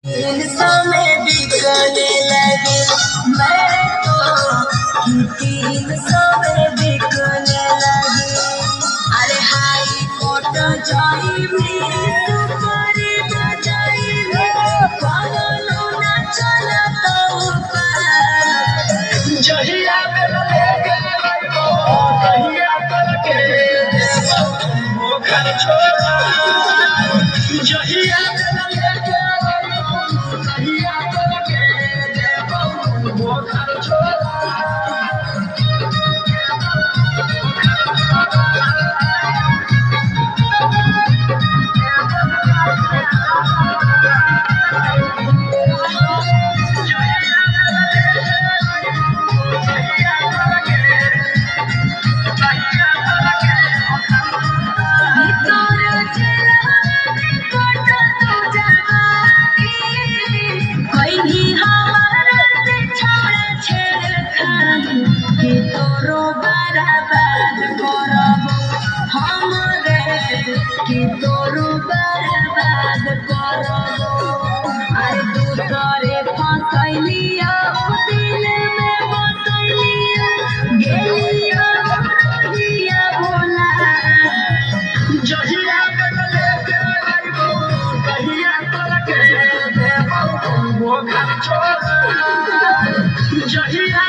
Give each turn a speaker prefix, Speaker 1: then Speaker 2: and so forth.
Speaker 1: में बिकने लगी मैं तो 300 में बिकने लगी। अरे हाई कोर्ट जाई भी सुपारी बजाई भी कानून ना चलता ऊपर जहिया मेरा लेके आइबो कहिया करके वो घर छोड़ा जहिया मेरा लेके कि तोरू बर्बाद करबो। अरे दूसरे फसैलिया दिल में बसैलिया गेलिया रहिया भोला जहिया लेके आइबो कहिया करके देबो वो घर छोड़ा जहिया